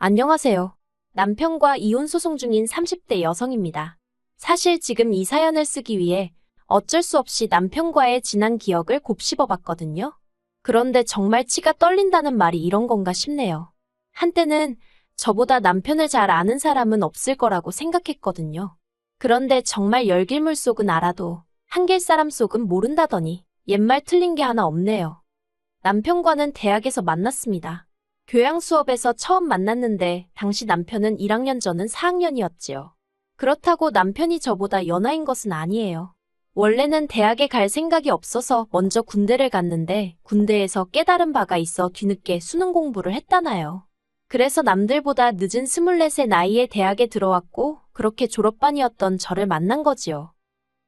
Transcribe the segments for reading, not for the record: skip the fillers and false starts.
안녕하세요. 남편과 이혼 소송 중인 30대 여성입니다. 사실 지금 이 사연을 쓰기 위해 어쩔 수 없이 남편과의 지난 기억을 곱씹어 봤거든요. 그런데 정말 치가 떨린다는 말이 이런 건가 싶네요. 한때는 저보다 남편을 잘 아는 사람은 없을 거라고 생각했거든요. 그런데 정말 열길물 속은 알아도 한길 사람 속은 모른다더니 옛말 틀린 게 하나 없네요. 남편과는 대학에서 만났습니다. 교양 수업에서 처음 만났는데 당시 남편은 1학년 저는 4학년이었지요. 그렇다고 남편이 저보다 연하인 것은 아니에요. 원래는 대학에 갈 생각이 없어서 먼저 군대를 갔는데 군대에서 깨달은 바가 있어 뒤늦게 수능 공부를 했다나요. 그래서 남들보다 늦은 24세 나이에 대학에 들어왔고 그렇게 졸업반이었던 저를 만난 거지요.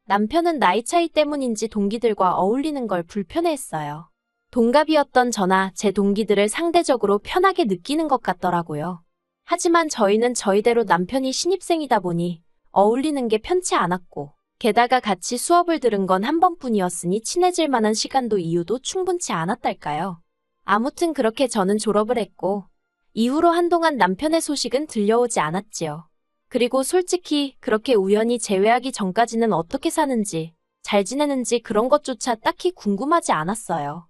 남편은 나이 차이 때문인지 동기들과 어울리는 걸 불편해했어요. 동갑이었던 저나 제 동기들을 상대적으로 편하게 느끼는 것 같더라고요. 하지만 저희는 저희대로 남편이 신입생이다 보니 어울리는 게 편치 않았고 게다가 같이 수업을 들은 건 한 번뿐이었으니 친해질 만한 시간도 이유도 충분치 않았달까요. 아무튼 그렇게 저는 졸업을 했고 이후로 한동안 남편의 소식은 들려오지 않았지요. 그리고 솔직히 그렇게 우연히 재회하기 전까지는 어떻게 사는지 잘 지내는지 그런 것조차 딱히 궁금하지 않았어요.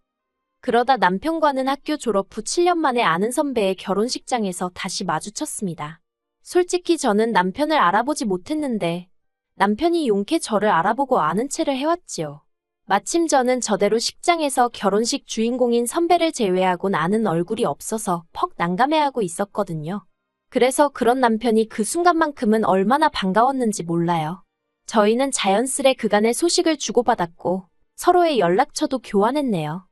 그러다 남편과는 학교 졸업 후 7년 만에 아는 선배의 결혼식장에서 다시 마주쳤습니다. 솔직히 저는 남편을 알아보지 못했는데 남편이 용케 저를 알아보고 아는 체를 해왔지요. 마침 저는 저대로 식장에서 결혼식 주인공인 선배를 제외하곤 아는 얼굴이 없어서 퍽 난감해하고 있었거든요. 그래서 그런 남편이 그 순간만큼은 얼마나 반가웠는지 몰라요. 저희는 자연스레 그간의 소식을 주고받았고 서로의 연락처도 교환했네요.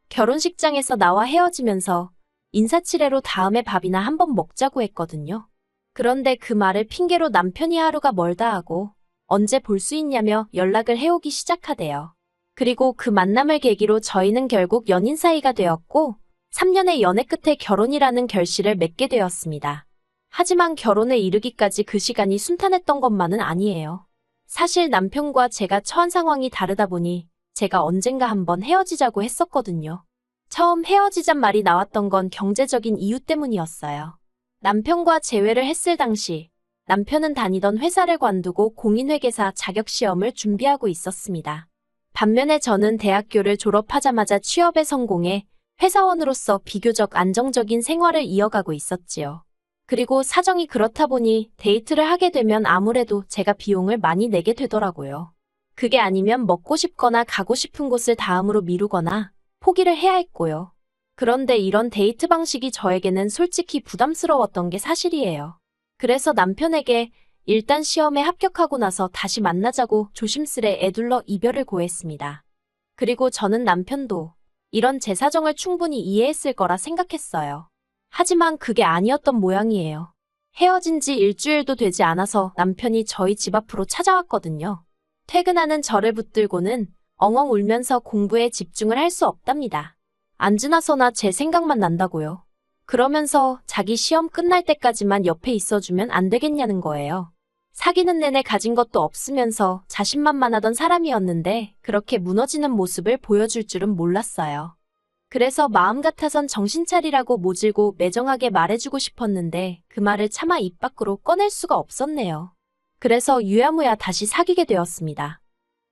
결혼식장에서 나와 헤어지면서 인사치레로 다음에 밥이나 한번 먹자고 했거든요. 그런데 그 말을 핑계로 남편이 하루가 멀다 하고 언제 볼 수 있냐며 연락을 해오기 시작하대요. 그리고 그 만남을 계기로 저희는 결국 연인 사이가 되었고 3년의 연애 끝에 결혼이라는 결실을 맺게 되었습니다. 하지만 결혼에 이르기까지 그 시간이 순탄했던 것만은 아니에요. 사실 남편과 제가 처한 상황이 다르다 보니 제가 언젠가 한번 헤어지자고 했었거든요. 처음 헤어지잔 말이 나왔던 건 경제적인 이유 때문이었어요. 남편과 재회를 했을 당시 남편은 다니던 회사를 관두고 공인회계사 자격시험을 준비하고 있었습니다. 반면에 저는 대학교를 졸업하자마자 취업에 성공해 회사원으로서 비교적 안정적인 생활을 이어가고 있었지요. 그리고 사정이 그렇다 보니 데이트를 하게 되면 아무래도 제가 비용을 많이 내게 되더라고요. 그게 아니면 먹고 싶거나 가고 싶은 곳을 다음으로 미루거나 포기를 해야 했고요. 그런데 이런 데이트 방식이 저에게는 솔직히 부담스러웠던 게 사실이에요. 그래서 남편에게 일단 시험에 합격하고 나서 다시 만나자고 조심스레 애둘러 이별을 고했습니다. 그리고 저는 남편도 이런 제 사정을 충분히 이해했을 거라 생각했어요. 하지만 그게 아니었던 모양이에요. 헤어진 지 일주일도 되지 않아서 남편이 저희 집 앞으로 찾아왔거든요. 퇴근하는 저를 붙들고는 엉엉 울면서 공부에 집중을 할 수 없답니다. 안 지나서나 제 생각만 난다고요. 그러면서 자기 시험 끝날 때까지만 옆에 있어주면 안 되겠냐는 거예요. 사귀는 내내 가진 것도 없으면서 자신만만하던 사람이었는데 그렇게 무너지는 모습을 보여줄 줄은 몰랐어요. 그래서 마음 같아선 정신 차리라고 모질고 매정하게 말해주고 싶었는데 그 말을 차마 입 밖으로 꺼낼 수가 없었네요. 그래서 유야무야 다시 사귀게 되었습니다.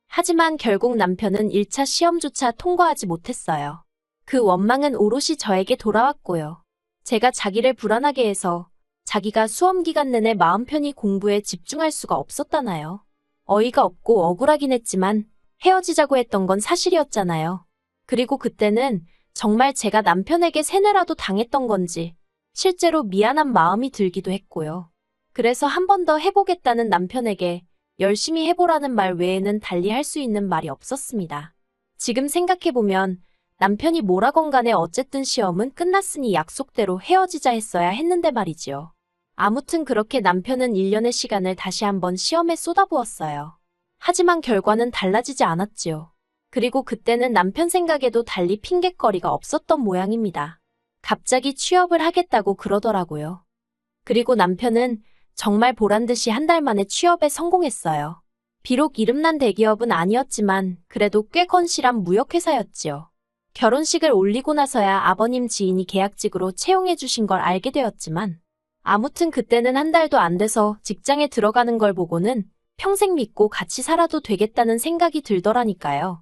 하지만 결국 남편은 1차 시험조차 통과하지 못했어요. 그 원망은 오롯이 저에게 돌아왔고요. 제가 자기를 불안하게 해서 자기가 수험 기간 내내 마음 편히 공부에 집중할 수가 없었다나요. 어이가 없고 억울하긴 했지만 헤어지자고 했던 건 사실이었잖아요. 그리고 그때는 정말 제가 남편에게 세뇌라도 당했던 건지 실제로 미안한 마음이 들기도 했고요. 그래서 한 번 더 해보겠다는 남편에게 열심히 해보라는 말 외에는 달리 할 수 있는 말이 없었습니다. 지금 생각해보면 남편이 뭐라건 간에 어쨌든 시험은 끝났으니 약속대로 헤어지자 했어야 했는데 말이지요. 아무튼 그렇게 남편은 1년의 시간을 다시 한번 시험에 쏟아부었어요. 하지만 결과는 달라지지 않았지요. 그리고 그때는 남편 생각에도 달리 핑곗거리가 없었던 모양입니다. 갑자기 취업을 하겠다고 그러더라고요. 그리고 남편은 정말 보란듯이 한 달 만에 취업에 성공했어요. 비록 이름난 대기업은 아니었지만 그래도 꽤 건실한 무역회사였지요. 결혼식을 올리고 나서야 아버님 지인이 계약직으로 채용해 주신 걸 알게 되었지만 아무튼 그때는 한 달도 안 돼서 직장에 들어가는 걸 보고는 평생 믿고 같이 살아도 되겠다는 생각이 들더라니까요.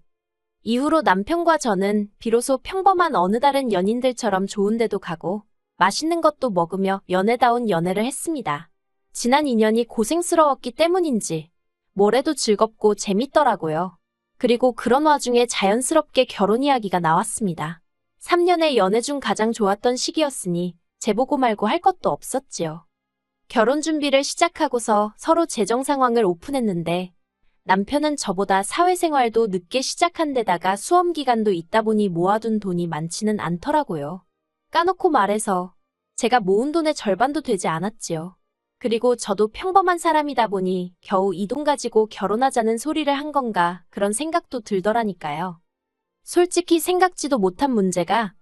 이후로 남편과 저는 비로소 평범한 어느 다른 연인들처럼 좋은 데도 가고 맛있는 것도 먹으며 연애다운 연애를 했습니다. 지난 2년이 고생스러웠기 때문인지 뭐래도 즐겁고 재밌더라고요. 그리고 그런 와중에 자연스럽게 결혼 이야기가 나왔습니다. 3년의 연애 중 가장 좋았던 시기였으니 재보고 말고 할 것도 없었지요. 결혼 준비를 시작하고서 서로 재정 상황을 오픈했는데 남편은 저보다 사회생활도 늦게 시작한 데다가 수험 기간도 있다 보니 모아둔 돈이 많지는 않더라고요. 까놓고 말해서 제가 모은 돈의 절반도 되지 않았지요. 그리고 저도 평범한 사람이다 보니 겨우 이 돈 가지고 결혼하자는 소리를 한 건가 그런 생각도 들더라니까요. 솔직히 생각지도 못한 문제가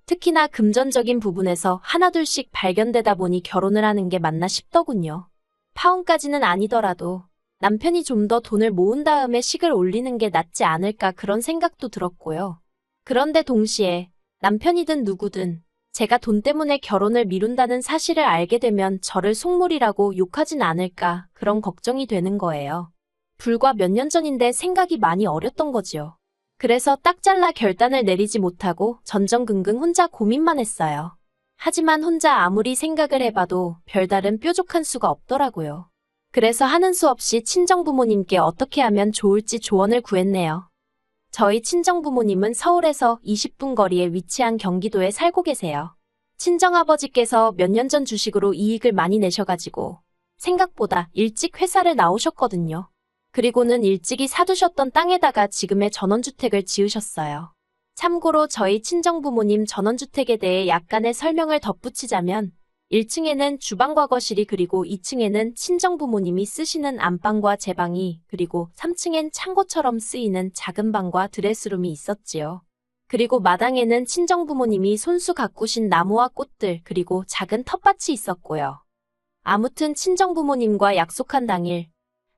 특히나 금전적인 부분에서 하나둘씩 발견되다 보니 결혼을 하는 게 맞나 싶더군요. 파혼까지는 아니더라도 남편이 좀 더 돈을 모은 다음에 식을 올리는 게 낫지 않을까 그런 생각도 들었고요. 그런데 동시에 남편이든 누구든 제가 돈 때문에 결혼을 미룬다는 사실을 알게 되면 저를 속물이라고 욕하진 않을까 그런 걱정이 되는 거예요. 불과 몇 년 전인데 생각이 많이 어렸던 거지요. 그래서 딱 잘라 결단을 내리지 못하고 전전긍긍 혼자 고민만 했어요. 하지만 혼자 아무리 생각을 해봐도 별다른 뾰족한 수가 없더라고요. 그래서 하는 수 없이 친정부모님께 어떻게 하면 좋을지 조언을 구했네요. 저희 친정부모님은 서울에서 20분 거리에 위치한 경기도에 살고 계세요. 친정아버지께서 몇 년 전 주식으로 이익을 많이 내셔가지고 생각보다 일찍 회사를 나오셨거든요. 그리고는 일찍이 사두셨던 땅에다가 지금의 전원주택을 지으셨어요. 참고로 저희 친정부모님 전원주택에 대해 약간의 설명을 덧붙이자면 1층에는 주방과 거실이 그리고 2층에는 친정부모님이 쓰시는 안방과 제방이 그리고 3층엔 창고처럼 쓰이는 작은 방과 드레스룸이 있었지요. 그리고 마당에는 친정부모님이 손수 가꾸신 나무와 꽃들 그리고 작은 텃밭이 있었고요. 아무튼 친정부모님과 약속한 당일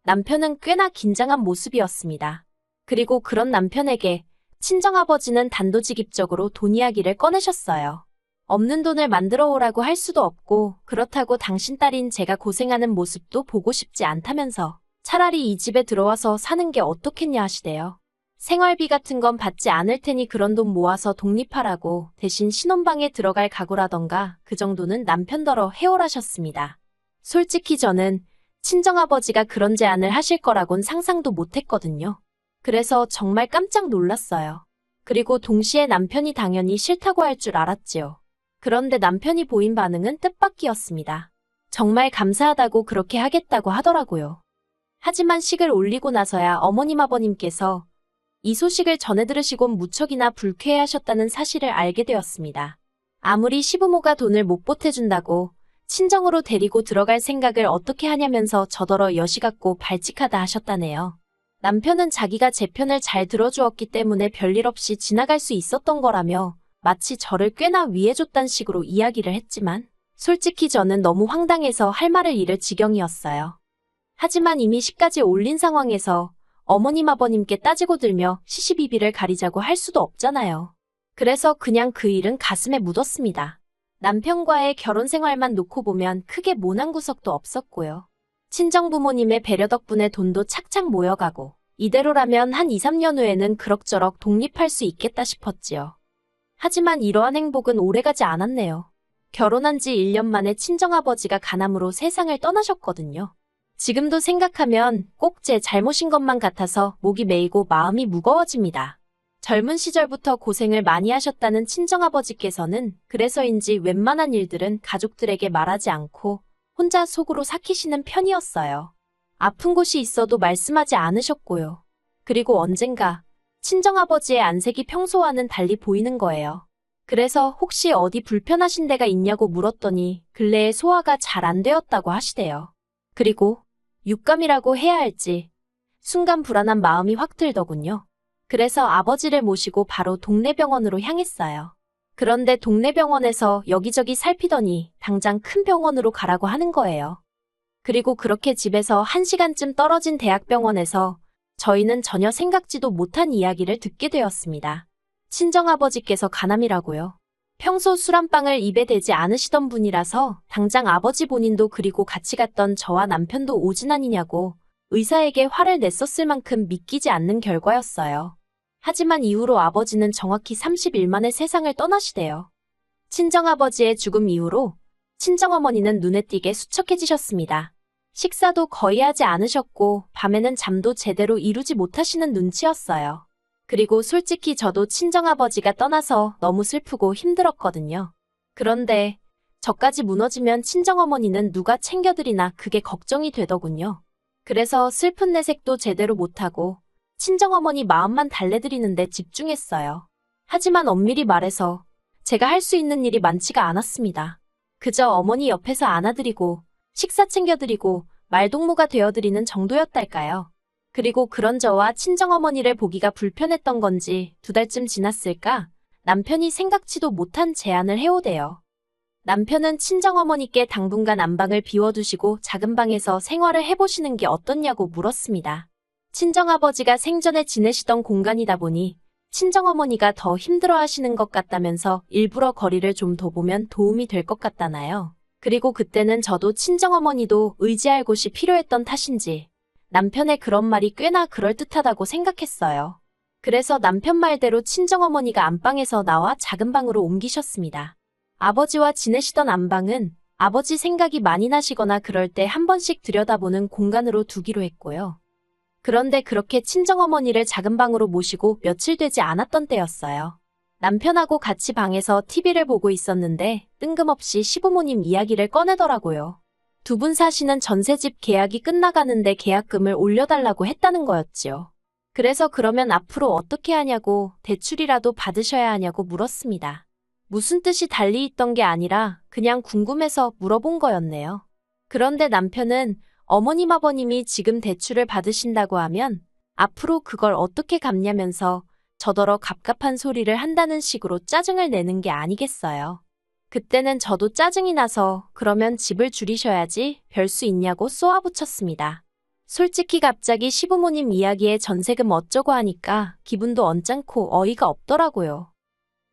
남편은 꽤나 긴장한 모습이었습니다. 그리고 그런 남편에게 친정아버지는 단도직입적으로 돈 이야기를 꺼내셨어요. 없는 돈을 만들어 오라고 할 수도 없고 그렇다고 당신 딸인 제가 고생하는 모습도 보고 싶지 않다면서 차라리 이 집에 들어와서 사는 게 어떻겠냐 하시대요. 생활비 같은 건 받지 않을 테니 그런 돈 모아서 독립하라고 대신 신혼방에 들어갈 각오라던가 그 정도는 남편더러 해오라셨습니다. 솔직히 저는 친정아버지가 그런 제안을 하실 거라곤 상상도 못했거든요. 그래서 정말 깜짝 놀랐어요. 그리고 동시에 남편이 당연히 싫다고 할 줄 알았지요. 그런데 남편이 보인 반응은 뜻밖이었습니다. 정말 감사하다고 그렇게 하겠다고 하더라고요. 하지만 식을 올리고 나서야 어머님 아버님께서 이 소식을 전해 들으시곤 무척이나 불쾌해하셨다는 사실을 알게 되었습니다. 아무리 시부모가 돈을 못 보태준다고 친정으로 데리고 들어갈 생각을 어떻게 하냐면서 저더러 여시 같고 발칙하다 하셨다네요. 남편은 자기가 제 편을 잘 들어주었기 때문에 별일 없이 지나갈 수 있었던 거라며 마치 저를 꽤나 위해줬단 식으로 이야기를 했지만 솔직히 저는 너무 황당해서 할 말을 잃을 지경이었어요. 하지만 이미 식까지 올린 상황에서 어머님 아버님께 따지고 들며 시시비비를 가리자고 할 수도 없잖아요. 그래서 그냥 그 일은 가슴에 묻었습니다. 남편과의 결혼 생활만 놓고 보면 크게 모난 구석도 없었고요. 친정부모님의 배려 덕분에 돈도 착착 모여가고 이대로라면 한 2, 3년 후에는 그럭저럭 독립할 수 있겠다 싶었지요. 하지만 이러한 행복은 오래가지 않았네요. 결혼한 지 1년 만에 친정아버지가 간암으로 세상을 떠나셨거든요. 지금도 생각하면 꼭 제 잘못인 것만 같아서 목이 메이고 마음이 무거워집니다. 젊은 시절부터 고생을 많이 하셨다는 친정아버지께서는 그래서인지 웬만한 일들은 가족들에게 말하지 않고 혼자 속으로 삭히시는 편이었어요. 아픈 곳이 있어도 말씀하지 않으셨고요. 그리고 언젠가 친정아버지의 안색이 평소와는 달리 보이는 거예요. 그래서 혹시 어디 불편하신 데가 있냐고 물었더니 근래에 소화가 잘 안 되었다고 하시대요. 그리고 육감이라고 해야 할지 순간 불안한 마음이 확 들더군요. 그래서 아버지를 모시고 바로 동네 병원으로 향했어요. 그런데 동네 병원에서 여기저기 살피더니 당장 큰 병원으로 가라고 하는 거예요. 그리고 그렇게 집에서 1시간쯤 떨어진 대학병원에서 저희는 전혀 생각지도 못한 이야기를 듣게 되었습니다. 친정아버지께서 간암이라고요. 평소 술 한 방을 입에 대지 않으시던 분이라서 당장 아버지 본인도 그리고 같이 갔던 저와 남편도 오진 아니냐고 의사에게 화를 냈었을 만큼 믿기지 않는 결과였어요. 하지만 이후로 아버지는 정확히 30일 만에 세상을 떠나시대요. 친정아버지의 죽음 이후로 친정어머니는 눈에 띄게 수척해지셨습니다. 식사도 거의 하지 않으셨고 밤에는 잠도 제대로 이루지 못하시는 눈치였어요. 그리고 솔직히 저도 친정아버지가 떠나서 너무 슬프고 힘들었거든요. 그런데 저까지 무너지면 친정어머니는 누가 챙겨드리나 그게 걱정이 되더군요. 그래서 슬픈 내색도 제대로 못하고 친정어머니 마음만 달래드리는데 집중했어요. 하지만 엄밀히 말해서 제가 할 수 있는 일이 많지가 않았습니다. 그저 어머니 옆에서 안아드리고 식사 챙겨드리고 말동무가 되어드리는 정도였달까요. 그리고 그런 저와 친정어머니를 보기가 불편했던 건지 2달쯤 지났을까 남편이 생각지도 못한 제안을 해오대요. 남편은 친정어머니께 당분간 안방을 비워두시고 작은 방에서 생활을 해보시는 게 어떻냐고 물었습니다. 친정아버지가 생전에 지내시던 공간이다 보니 친정어머니가 더 힘들어하시는 것 같다면서 일부러 거리를 좀 둬보면 도움이 될 것 같다나요. 그리고 그때는 저도 친정어머니도 의지할 곳이 필요했던 탓인지 남편의 그런 말이 꽤나 그럴듯하다고 생각했어요. 그래서 남편 말대로 친정어머니가 안방에서 나와 작은 방으로 옮기셨습니다. 아버지와 지내시던 안방은 아버지 생각이 많이 나시거나 그럴 때 한 번씩 들여다보는 공간으로 두기로 했고요. 그런데 그렇게 친정어머니를 작은 방으로 모시고 며칠 되지 않았던 때였어요. 남편하고 같이 방에서 TV를 보고 있었는데 뜬금없이 시부모님 이야기를 꺼내더라고요. 2분 사시는 전셋집 계약이 끝나가는데 계약금을 올려달라고 했다는 거였지요. 그래서 그러면 앞으로 어떻게 하냐고 대출이라도 받으셔야 하냐고 물었습니다. 무슨 뜻이 달리 있던 게 아니라 그냥 궁금해서 물어본 거였네요. 그런데 남편은 어머님 아버님이 지금 대출을 받으신다고 하면 앞으로 그걸 어떻게 갚냐면서 저더러 갑갑한 소리를 한다는 식으로 짜증을 내는 게 아니겠어요. 그때는 저도 짜증이 나서 그러면 집을 줄이셔야지 별 수 있냐고 쏘아붙였습니다. 솔직히 갑자기 시부모님 이야기에 전세금 어쩌고 하니까 기분도 언짢고 어이가 없더라고요.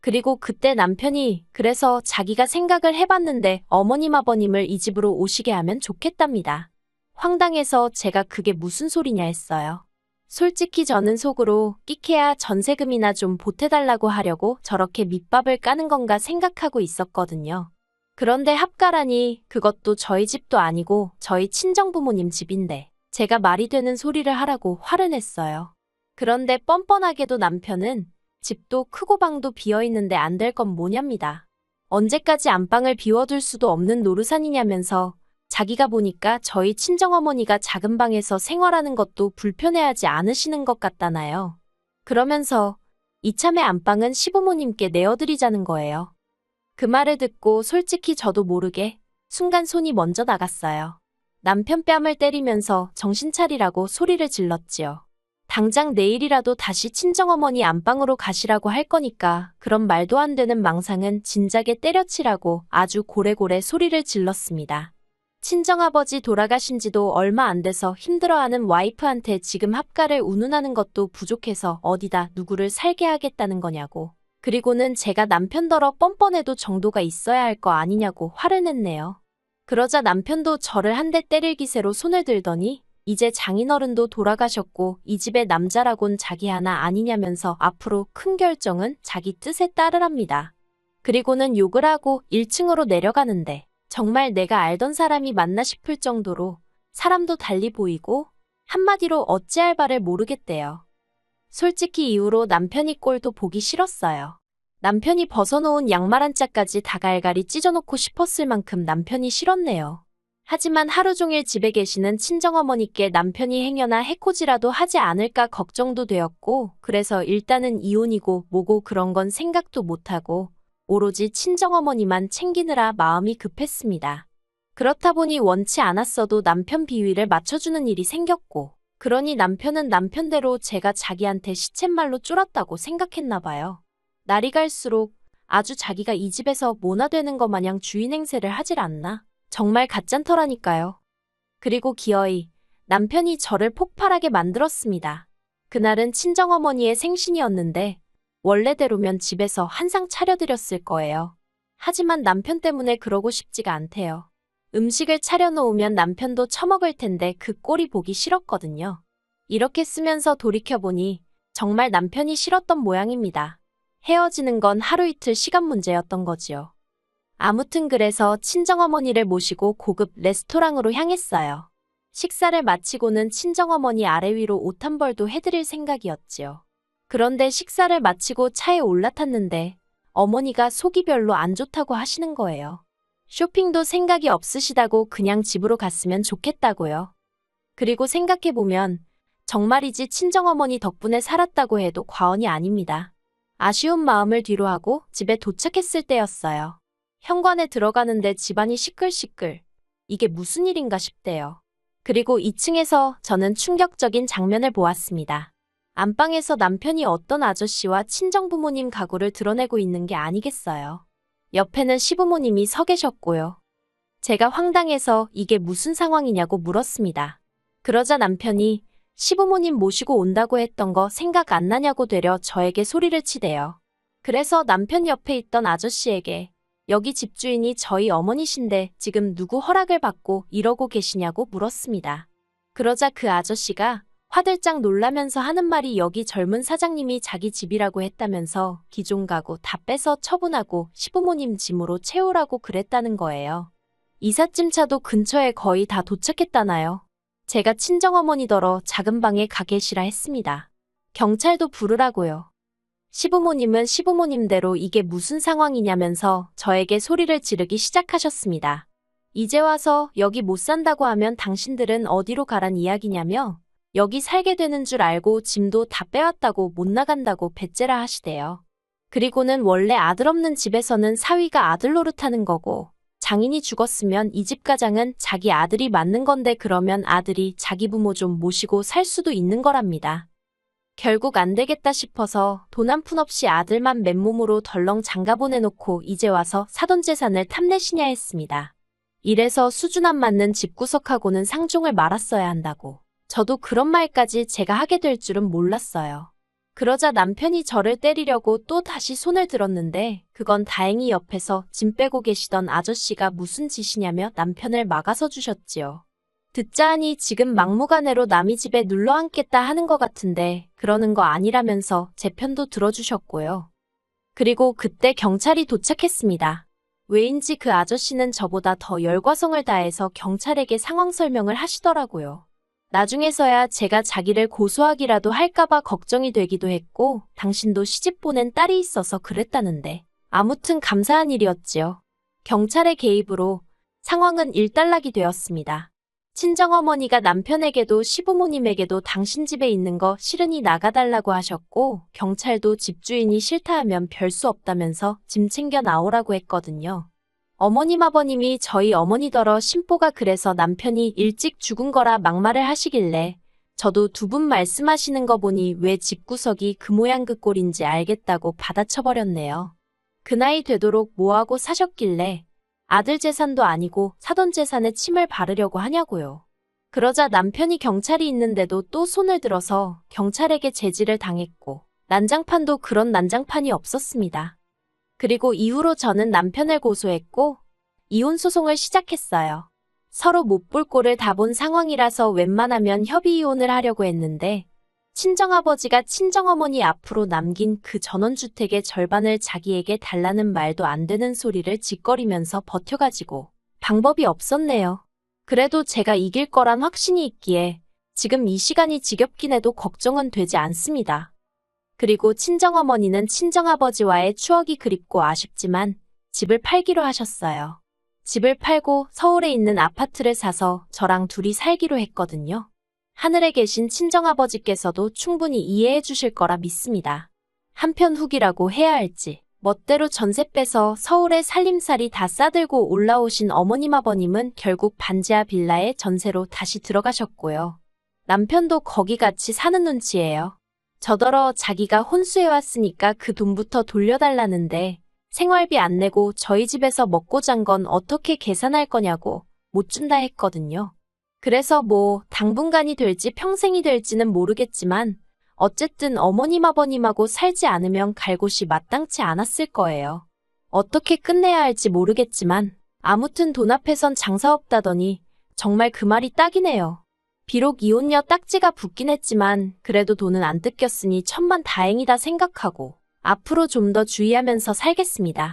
그리고 그때 남편이 그래서 자기가 생각을 해봤는데 어머님 아버님을 이 집으로 오시게 하면 좋겠답니다. 황당해서 제가 그게 무슨 소리냐 했어요. 솔직히 저는 속으로 끼케야 전세금이나 좀 보태달라고 하려고 저렇게 밑밥을 까는 건가 생각하고 있었거든요. 그런데 합가라니 그것도 저희 집도 아니고 저희 친정부모님 집인데 제가 말이 되는 소리를 하라고 화를 냈어요. 그런데 뻔뻔하게도 남편은 집도 크고 방도 비어있는데 안 될 건 뭐냐입니다. 언제까지 안방을 비워둘 수도 없는 노르산이냐면서 자기가 보니까 저희 친정어머니가 작은 방에서 생활하는 것도 불편해하지 않으시는 것 같다나요. 그러면서 이참에 안방은 시부모님께 내어드리자는 거예요. 그 말을 듣고 솔직히 저도 모르게 순간 손이 먼저 나갔어요. 남편 뺨을 때리면서 정신 차리라고 소리를 질렀지요. 당장 내일이라도 다시 친정어머니 안방으로 가시라고 할 거니까 그런 말도 안 되는 망상은 진작에 때려치라고 아주 고래고래 소리를 질렀습니다. 친정아버지 돌아가신 지도 얼마 안 돼서 힘들어하는 와이프한테 지금 합가를 운운하는 것도 부족해서 어디다 누구를 살게 하겠다는 거냐고. 그리고는 제가 남편더러 뻔뻔해도 정도가 있어야 할 거 아니냐고 화를 냈네요. 그러자 남편도 저를 한 대 때릴 기세로 손을 들더니 이제 장인어른도 돌아가셨고 이 집의 남자라곤 자기 하나 아니냐면서 앞으로 큰 결정은 자기 뜻에 따르랍니다. 그리고는 욕을 하고 1층으로 내려가는데 정말 내가 알던 사람이 맞나 싶을 정도로 사람도 달리 보이고 한마디로 어찌할 바를 모르겠대요. 솔직히 이후로 남편이 꼴도 보기 싫었어요. 남편이 벗어놓은 양말 한 짝까지 다 갈갈이 찢어놓고 싶었을 만큼 남편이 싫었네요. 하지만 하루 종일 집에 계시는 친정어머니께 남편이 행여나 해코지라도 하지 않을까 걱정도 되었고 그래서 일단은 이혼이고 뭐고 그런 건 생각도 못하고 오로지 친정어머니만 챙기느라 마음이 급했습니다. 그렇다 보니 원치 않았어도 남편 비위를 맞춰주는 일이 생겼고 그러니 남편은 남편대로 제가 자기한테 시쳇말로 쫄았다고 생각했나 봐요. 날이 갈수록 아주 자기가 이 집에서 모나 되는 것 마냥 주인 행세를 하질 않나? 정말 가짠터라니까요. 그리고 기어이 남편이 저를 폭발하게 만들었습니다. 그날은 친정어머니의 생신이었는데 원래대로면 집에서 한상 차려드렸을 거예요. 하지만 남편 때문에 그러고 싶지가 않대요. 음식을 차려놓으면 남편도 처먹을 텐데 그 꼴이 보기 싫었거든요. 이렇게 쓰면서 돌이켜보니 정말 남편이 싫었던 모양입니다. 헤어지는 건 하루 이틀 시간 문제였던 거지요. 아무튼 그래서 친정어머니를 모시고 고급 레스토랑으로 향했어요. 식사를 마치고는 친정어머니 아래 위로 옷 한 벌도 해드릴 생각이었지요. 그런데 식사를 마치고 차에 올라탔는데 어머니가 속이 별로 안 좋다고 하시는 거예요. 쇼핑도 생각이 없으시다고 그냥 집으로 갔으면 좋겠다고요. 그리고 생각해보면 정말이지 친정어머니 덕분에 살았다고 해도 과언이 아닙니다. 아쉬운 마음을 뒤로하고 집에 도착했을 때였어요. 현관에 들어가는데 집안이 시끌시끌. 이게 무슨 일인가 싶대요. 그리고 2층에서 저는 충격적인 장면을 보았습니다. 안방에서 남편이 어떤 아저씨와 친정부모님 가구를 드러내고 있는 게 아니겠어요. 옆에는 시부모님이 서 계셨고요. 제가 황당해서 이게 무슨 상황이냐고 물었습니다. 그러자 남편이 시부모님 모시고 온다고 했던 거 생각 안 나냐고 되려 저에게 소리를 치대요. 그래서 남편 옆에 있던 아저씨에게 여기 집주인이 저희 어머니신데 지금 누구 허락을 받고 이러고 계시냐고 물었습니다. 그러자 그 아저씨가 화들짝 놀라면서 하는 말이 여기 젊은 사장님이 자기 집이라고 했다면서 기존 가구 다 빼서 처분하고 시부모님 짐으로 채우라고 그랬다는 거예요. 이삿짐차도 근처에 거의 다 도착했다나요. 제가 친정어머니더러 작은 방에 가 계시라 했습니다. 경찰도 부르라고요. 시부모님은 시부모님대로 이게 무슨 상황이냐면서 저에게 소리를 지르기 시작하셨습니다. 이제 와서 여기 못 산다고 하면 당신들은 어디로 가란 이야기냐며 여기 살게 되는 줄 알고 짐도 다 빼왔다고 못 나간다고 배째라 하시대요. 그리고는 원래 아들 없는 집에서는 사위가 아들 노릇하는 거고 장인이 죽었으면 이 집 가장은 자기 아들이 맞는 건데 그러면 아들이 자기 부모 좀 모시고 살 수도 있는 거랍니다. 결국 안 되겠다 싶어서 돈 한 푼 없이 아들만 맨몸으로 덜렁 장가 보내놓고 이제 와서 사돈 재산을 탐내시냐 했습니다. 이래서 수준 안 맞는 집구석하고는 상종을 말았어야 한다고. 저도 그런 말까지 제가 하게 될 줄은 몰랐어요. 그러자 남편이 저를 때리려고 또 다시 손을 들었는데 그건 다행히 옆에서 짐 빼고 계시던 아저씨가 무슨 짓이냐며 남편을 막아서 주셨지요. 듣자 하니 지금 막무가내로 남의 집에 눌러 앉겠다 하는 것 같은데 그러는 거 아니라면서 제 편도 들어주셨고요. 그리고 그때 경찰이 도착했습니다. 왜인지 그 아저씨는 저보다 더 열과성을 다해서 경찰에게 상황 설명을 하시더라고요. 나중에서야 제가 자기를 고소하기라도 할까봐 걱정이 되기도 했고 당신도 시집 보낸 딸이 있어서 그랬다는데 아무튼 감사한 일이었지요. 경찰의 개입으로 상황은 일단락이 되었습니다. 친정어머니가 남편에게도 시부모님에게도 당신 집에 있는 거 싫으니 나가달라고 하셨고 경찰도 집주인이 싫다 하면 별 수 없다면서 짐 챙겨 나오라고 했거든요. 어머님 아버님이 저희 어머니더러 심보가 그래서 남편이 일찍 죽은 거라 막말을 하시길래 저도 두 분 말씀하시는 거 보니 왜 집구석이 그 모양 그 꼴인지 알겠다고 받아쳐버렸네요. 그 나이 되도록 뭐하고 사셨길래 아들 재산도 아니고 사돈 재산에 침을 바르려고 하냐고요. 그러자 남편이 경찰이 있는데도 또 손을 들어서 경찰에게 제지를 당했고 난장판도 그런 난장판이 없었습니다. 그리고 이후로 저는 남편을 고소했고 이혼 소송을 시작했어요. 서로 못 볼 꼴을 다 본 상황이라서 웬만하면 협의 이혼을 하려고 했는데 친정아버지가 친정어머니 앞으로 남긴 그 전원주택의 절반을 자기에게 달라는 말도 안 되는 소리를 짓거리면서 버텨가지고 방법이 없었네요. 그래도 제가 이길 거란 확신이 있기에 지금 이 시간이 지겹긴 해도 걱정은 되지 않습니다. 그리고 친정어머니는 친정아버지와의 추억이 그립고 아쉽지만 집을 팔기로 하셨어요. 집을 팔고 서울에 있는 아파트를 사서 저랑 둘이 살기로 했거든요. 하늘에 계신 친정아버지께서도 충분히 이해해 주실 거라 믿습니다. 한편 후기라고 해야 할지 멋대로 전세 빼서 서울에 살림살이 다 싸들고 올라오신 어머님 아버님은 결국 반지하 빌라에 전세로 다시 들어가셨고요. 남편도 거기 같이 사는 눈치예요. 저더러 자기가 혼수해왔으니까 그 돈부터 돌려달라는데 생활비 안 내고 저희 집에서 먹고 잔 건 어떻게 계산할 거냐고 못 준다 했거든요. 그래서 뭐 당분간이 될지 평생이 될지는 모르겠지만 어쨌든 어머님 아버님하고 살지 않으면 갈 곳이 마땅치 않았을 거예요. 어떻게 끝내야 할지 모르겠지만 아무튼 돈 앞에선 장사 없다더니 정말 그 말이 딱이네요. 비록 이혼녀 딱지가 붙긴 했지만 그래도 돈은 안 뜯겼으니 천만 다행이다 생각하고 앞으로 좀 더 주의하면서 살겠습니다.